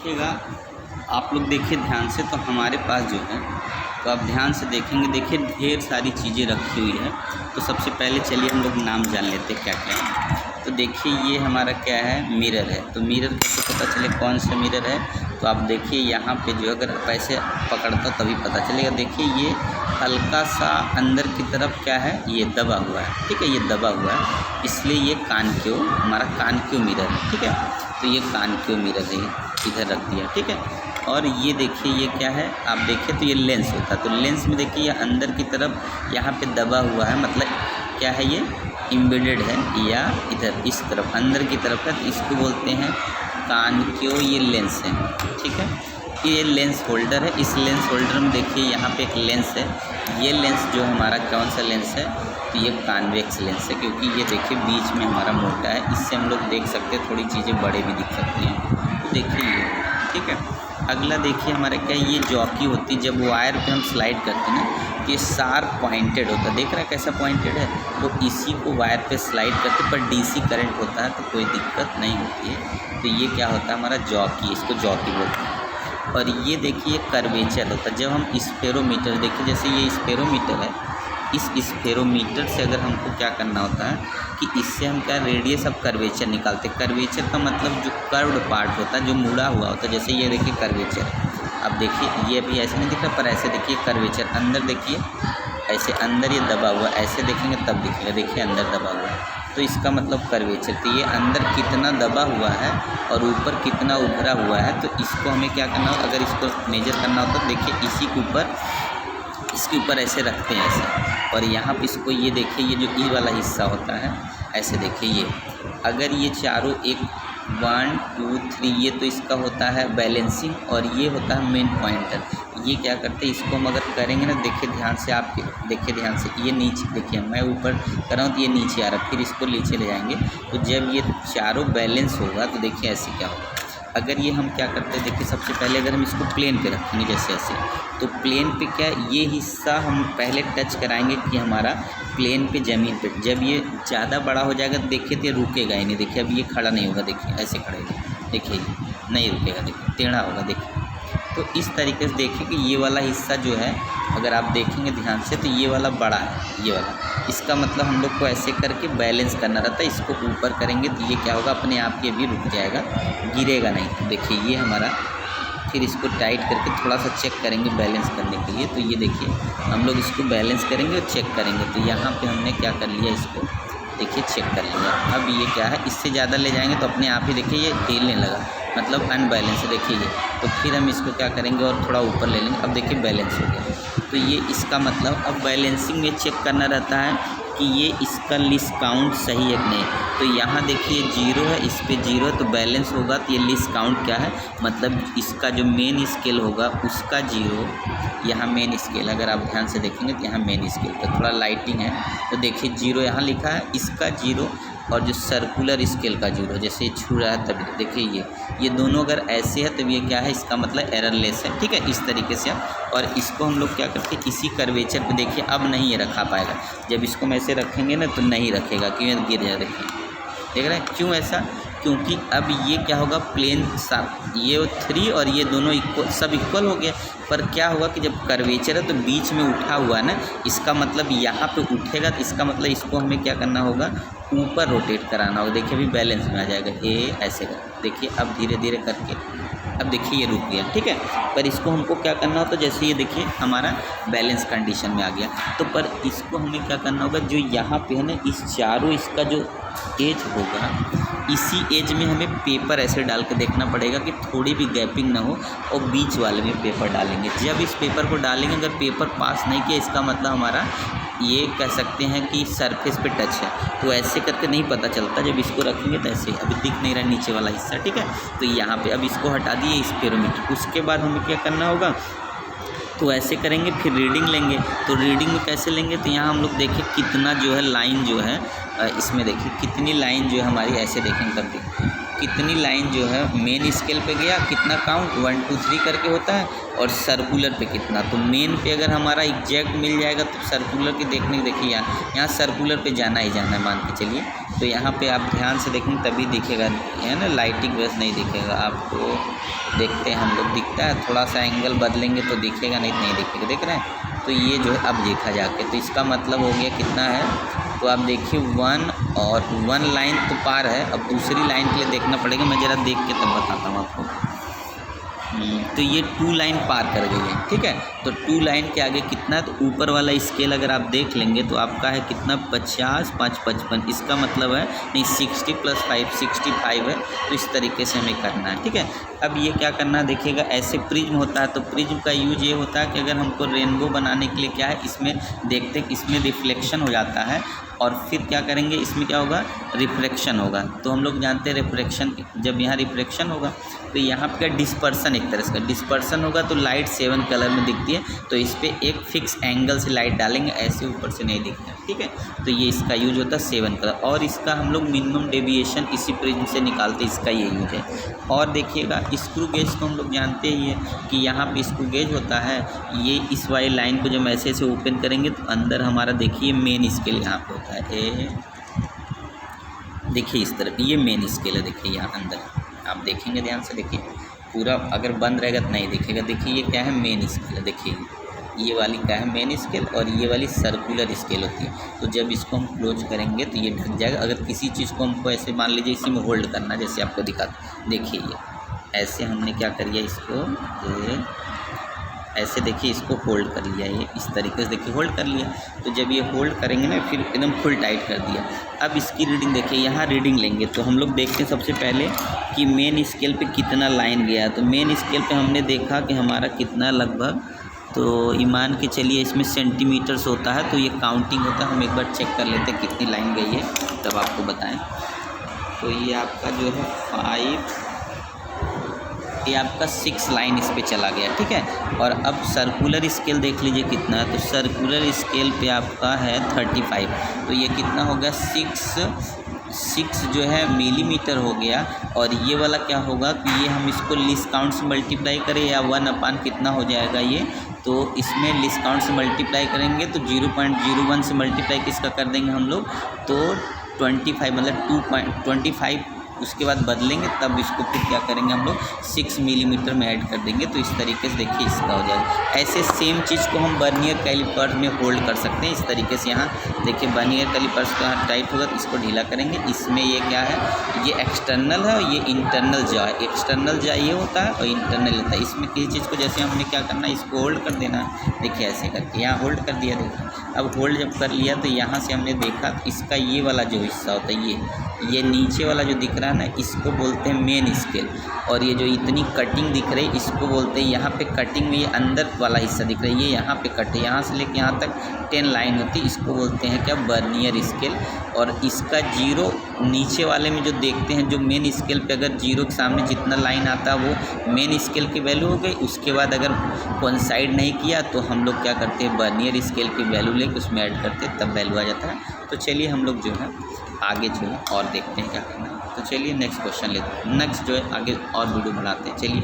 देखिएगा आप लोग, देखिए ध्यान से, तो हमारे पास जो है, तो आप ध्यान से देखेंगे, देखिए ढेर सारी चीज़ें रखी हुई है। तो सबसे पहले चलिए हम लोग नाम जान लेते हैं क्या क्या है। तो देखिए ये हमारा क्या है, मिरर है। तो मिरर कैसे पता चले कौन सा मिरर है? तो आप देखिए यहाँ पे जो, अगर पैसे पकड़ता तभी पता चलेगा। देखिए ये हल्का सा अंदर की तरफ क्या है, ये दबा हुआ है, ठीक है, ये दबा हुआ है, इसलिए ये कान क्यों, हमारा कान क्यों मिरर है, ठीक है। तो ये कान क्यों मिरर है, इधर रख दिया, ठीक है। और ये देखिए ये क्या है, आप देखिए तो ये लेंस होता है। तो लेंस में देखिए ये अंदर की तरफ यहाँ पे दबा हुआ है, मतलब क्या है, ये एम्बेडेड है, या इधर इस तरफ अंदर की तरफ है, तो इसको बोलते हैं कान क्यों, ये लेंस है, ठीक है। ये लेंस होल्डर है। इस लेंस होल्डर में देखिए यहाँ पे एक लेंस है। ये लेंस जो हमारा कौन सा लेंस है, तो ये कॉन्वेक्स लेंस है, क्योंकि ये देखिए बीच में हमारा मोटा है, इससे हम लोग देख सकते हैं, थोड़ी चीज़ें बड़े भी दिख सकती हैं। तो देखिए ये, ठीक है। अगला देखिए हमारे क्या, ये जॉकी होती है, जब वायर पे हम स्लाइड करते हैं ना, तो ये शार्प पॉइंटेड होता है, देख रहा है कैसा पॉइंटेड है। तो इसी को वायर पे स्लाइड करते, पर डीसी करंट होता है तो कोई दिक्कत नहीं होती है। तो ये क्या होता है हमारा जॉकी, इसको जॉकी बोलते हैं। और ये देखिए कर्वेचर होता है। जब हम स्पेरोमीटर, देखिए जैसे ये स्पेरोमीटर है, इस स्पेरोमीटर से अगर हमको क्या करना होता है कि इससे हम क्या रेडियस ऑफ कर्वेचर निकालते हैं। कर्वेचर का मतलब जो कर्व्ड पार्ट होता है, जो मुड़ा हुआ होता है, जैसे ये देखिए कर्वेचर। अब देखिए ये भी ऐसे नहीं दिख रहा, पर ऐसे देखिए कर्वेचर, अंदर देखिए ऐसे अंदर ये दबा हुआ, ऐसे देखेंगे तब दिखेगा, देखिए अंदर दबा हुआ है, तो इसका मतलब कर्वेचर। तो ये अंदर कितना दबा हुआ है और ऊपर कितना उभरा हुआ है, तो इसको हमें क्या करना हो, अगर इसको मेजर करना होता तो देखिए इसी के ऊपर, इसके ऊपर ऐसे रखते हैं ऐसे, और यहाँ पे इसको ये देखिए, ये जो ई वाला हिस्सा होता है, ऐसे देखिए ये, अगर ये चारों एक 1 2 3, ये तो इसका होता है बैलेंसिंग, और ये होता है मेन पॉइंटर। ये क्या करते हैं, इसको हम अगर करेंगे ना, देखिए ध्यान से, आप देखिए ध्यान से, ये नीचे देखिए, मैं ऊपर कर रहा हूँ तो ये नीचे आ रहा है, फिर इसको नीचे ले जाएंगे, तो जब ये चारों बैलेंस होगा तो देखिए ऐसे क्या होगा। अगर ये हम क्या करते हैं, देखिए सबसे पहले अगर हम इसको प्लेन पे रखेंगे जैसे ऐसे, तो प्लेन पे क्या, ये हिस्सा हम पहले टच कराएंगे कि हमारा प्लेन पे, ज़मीन पे। जब ये ज़्यादा बड़ा हो जाएगा तो देखिए तो ये रुकेगा ही नहीं, देखिए अब ये खड़ा नहीं होगा, देखिए ऐसे खड़ेगा, देखिए नहीं रुकेगा, देखिए टेढ़ा होगा, देखिए। तो इस तरीके से देखिए कि ये वाला हिस्सा जो है, अगर आप देखेंगे ध्यान से, तो ये वाला बड़ा है, ये वाला, इसका मतलब हम लोग को ऐसे करके बैलेंस करना रहता है। इसको ऊपर करेंगे तो ये क्या होगा, अपने आप ये भी रुक जाएगा, गिरेगा नहीं। तो देखिए ये हमारा, फिर इसको टाइट करके थोड़ा सा चेक करेंगे बैलेंस करने के लिए। तो ये देखिए हम लोग इसको बैलेंस करेंगे और चेक करेंगे। तो यहाँ पे हमने क्या कर लिया, इसको देखिए चेक कर लिया। अब ये क्या है, इससे ज़्यादा ले जाएंगे तो अपने आप ही देखिए ये हिलने लगा, मतलब अनबैलेंस है, देखिए ये। तो फिर हम इसको क्या करेंगे और थोड़ा ऊपर ले लेंगे, अब देखिए बैलेंस हो गया। तो ये इसका मतलब, अब बैलेंसिंग में चेक करना रहता है कि ये इसका लीस्ट काउंट सही है कि नहीं। तो यहाँ देखिए 0 है, इस पे 0, तो बैलेंस होगा, तो ये लीस्ट काउंट क्या है, मतलब इसका जो मेन स्केल होगा उसका 0, यहाँ मेन स्केल, अगर आप ध्यान से देखेंगे तो यहाँ मेन स्केल का थोड़ा लाइटिंग है, तो देखिए 0 यहाँ लिखा है, इसका 0, और जो सर्कुलर स्केल का 0, जैसे ये छू रहा है तब देखिए ये दोनों अगर ऐसे है तब ये क्या है, इसका मतलब एररलेस है, ठीक है, इस तरीके से। और इसको हम लोग क्या करते हैं, इसी कर्वेचर पे देखिए अब नहीं ये रखा पाएगा, जब इसको हम ऐसे रखेंगे ना तो नहीं रखेगा, क्यों, गिर जाए, देखिए देख रहे हैं क्यों ऐसा, क्योंकि अब ये क्या होगा, प्लेन साफ, ये 3 और ये दोनों इक्वल, सब इक्वल हो गया। पर क्या होगा कि जब कर्वेचर है तो बीच में उठा हुआ है ना, इसका मतलब यहाँ पे उठेगा, तो इसका मतलब इसको हमें क्या करना होगा, ऊपर रोटेट कराना होगा। देखिए अभी बैलेंस में आ जाएगा, ये ऐसे कर, देखिए अब धीरे धीरे करके, अब देखिए ये रुक गया, ठीक है। पर इसको हमको क्या करना होता है, जैसे ये देखिए हमारा बैलेंस कंडीशन में आ गया, तो पर इसको हमें क्या करना होगा, जो यहाँ पे है ना, इस चारों, इसका जो एज होगा, इसी एज में हमें पेपर ऐसे डाल के देखना पड़ेगा कि थोड़ी भी गैपिंग ना हो, और बीच वाले में पेपर डालेंगे। जब इस पेपर को डालेंगे, अगर पेपर पास नहीं किया, इसका मतलब हमारा ये कह सकते हैं कि सरफेस पे टच है। तो ऐसे करके नहीं पता चलता, जब इसको रखेंगे तो ऐसे, अभी दिख नहीं रहा नीचे वाला हिस्सा, ठीक है। तो यहाँ पे अब इसको हटा दिए स्पेरोमीटर। उसके बाद हमें क्या करना होगा, तो ऐसे करेंगे, फिर रीडिंग लेंगे। तो रीडिंग में कैसे लेंगे, तो यहाँ हम लोग देखिए कितना जो है लाइन जो है, इसमें देखिए कितनी लाइन जो है हमारी, ऐसे देखेंगे तब देखिए कितनी लाइन जो है मेन स्केल पे गया, कितना काउंट 1 2 3 करके होता है, और सर्कुलर पे कितना। तो मेन पे अगर हमारा एग्जैक्ट मिल जाएगा तो सर्कुलर की देखने देखिए यहाँ सर्कुलर पे जाना ही जाना है मान के चलिए। तो यहाँ पे आप ध्यान से देखेंगे तभी दिखेगा, है ना, लाइटिंग वैस नहीं दिखेगा आपको। देखते हैं हम लोग, दिखता है, थोड़ा सा एंगल बदलेंगे तो दिखेगा, नहीं दिखेगा, देख रहे हैं। तो ये जो है अब देखा जाके, तो इसका मतलब हो गया कितना है, तो आप देखिए 1 और 1 लाइन तो पार है। अब दूसरी लाइन के लिए देखना पड़ेगा, मैं ज़रा देख के तब बताता हूँ आपको। तो ये 2 लाइन पार कर गई है, ठीक है। तो 2 लाइन के आगे कितना, तो ऊपर वाला स्केल अगर आप देख लेंगे तो आपका है कितना 50 5 55, इसका मतलब है नहीं 60 + 5 65 है। तो इस तरीके से हमें करना है, ठीक है। अब ये क्या करना है देखिएगा, ऐसे प्रिज्म होता है, तो प्रिज्म का यूज ये होता है कि अगर हमको रेनबो बनाने के लिए क्या है, इसमें देखते हैं इसमें रिफ्लेक्शन हो जाता है, और फिर क्या करेंगे, इसमें क्या होगा, रिफ्रैक्शन होगा। तो हम लोग जानते हैं रिफ्रैक्शन, जब यहाँ रिफ्रैक्शन होगा तो यहाँ पे डिस्पर्सन, एक तरह से डिस्पर्सन होगा तो लाइट 7 कलर में दिखती है। तो इस पर एक फिक्स एंगल से लाइट डालेंगे, ऐसे ऊपर से नहीं दिखता, ठीक है। तो ये इसका यूज होता है 7 कलर, और इसका हम लोग मिनिमम डेविएशन इसी प्रिज्म से निकालते, इसका ये यूज है। और देखिएगा स्क्रू गेज तो हम लोग जानते ही है कि यहाँ पे स्क्रू गेज होता है, ये इस वाली लाइन को जब ऐसे ऐसे ओपन करेंगे तो अंदर हमारा देखिए मेन स्केल यहाँ पे होता है, देखिए इस तरफ ये मेन स्केल है, देखिए यहाँ अंदर आप देखेंगे ध्यान से, देखिए पूरा अगर बंद रहेगा तो नहीं दिखेगा। देखिए ये क्या है, मेन स्केल है, देखिए ये वाली क्या है, मेन स्केल, और ये वाली सर्कुलर स्केल होती है। तो जब इसको हम क्लोज करेंगे तो ये ढक जाएगा। अगर किसी चीज़ को हमको ऐसे मान लीजिए इसी में होल्ड करना, जैसे आपको दिखाता, देखिए ये ऐसे हमने क्या कर लिया, इसको ऐसे देखिए इसको होल्ड कर लिया, ये इस तरीके से देखिए होल्ड कर लिया। तो जब ये होल्ड करेंगे ना फिर एकदम फुल टाइट कर दिया। अब इसकी रीडिंग देखिए, यहाँ रीडिंग लेंगे तो हम लोग देखते हैं सबसे पहले कि मेन स्केल पे कितना लाइन गया। तो मेन स्केल पे हमने देखा कि हमारा कितना लगभग, तो ईमान के चलिए इसमें सेंटीमीटर्स होता है, तो ये काउंटिंग होता है। हम एक बार चेक कर लेते हैं कितनी लाइन गई है तब आपको बताएं। तो ये आपका जो है 5, ये आपका 6 लाइन इस पे चला गया, ठीक है। और अब सर्कुलर स्केल देख लीजिए कितना है, तो सर्कुलर स्केल पे आपका है 35। तो ये कितना हो गया, 6 जो है मिलीमीटर हो गया। और ये वाला क्या होगा कि ये हम इसको लीस्ट काउंट से मल्टीप्लाई करें या 1/, कितना हो जाएगा ये, तो इसमें लीस्ट काउंट से मल्टीप्लाई करेंगे तो 0.01 से मल्टीप्लाई किसका कर देंगे हम लोग, तो 25 मतलब 2.25 उसके बाद बदलेंगे, तब इसको फिर क्या करेंगे हम लोग 6 मिलीमीटर में ऐड कर देंगे। तो इस तरीके से देखिए इसका हो जाएगा। ऐसे सेम चीज़ को हम वर्नियर कैलिपर्स में होल्ड कर सकते हैं, इस तरीके से। यहाँ देखिए वर्नियर कैलिपर्स का टाइट होगा तो इसको ढीला करेंगे। इसमें ये क्या है, ये एक्सटर्नल है और ये इंटरनल जॉ है। एक्सटर्नल जॉ ये होता है और इंटरनल होता है। इसमें किसी चीज़ को जैसे हमने क्या करना है, इसको होल्ड कर देना है, देखिए ऐसे करके यहाँ होल्ड कर दिया। देखिए अब होल्ड जब कर लिया तो यहाँ से हमने देखा इसका ये वाला जो हिस्सा होता है, ये नीचे वाला जो दिख रहा है ना, इसको बोलते हैं मेन स्केल। और ये जो इतनी कटिंग दिख रही है इसको बोलते हैं, यहाँ पे कटिंग में ये अंदर वाला हिस्सा दिख रहा है, ये यहाँ पे कट है, यहाँ से लेके यहाँ तक 10 लाइन होती है, इसको बोलते हैं क्या, वर्नियर स्केल। और इसका 0 नीचे वाले में जो देखते हैं, जो मेन स्केल पे अगर 0 के सामने जितना लाइन आता है वो मेन स्केल की वैल्यू हो गई। उसके बाद अगर कोइंसाइड नहीं किया तो हम लोग क्या करते हैं, वर्नियर स्केल की वैल्यू लेके उसमें ऐड करते हैं, तब वैल्यू आ जाता है। तो चलिए हम लोग जो है आगे जो है और देखते हैं क्या करना है। तो चलिए नेक्स्ट क्वेश्चन लेते हैं, नेक्स्ट जो है आगे और वीडियो बनाते हैं, चलिए।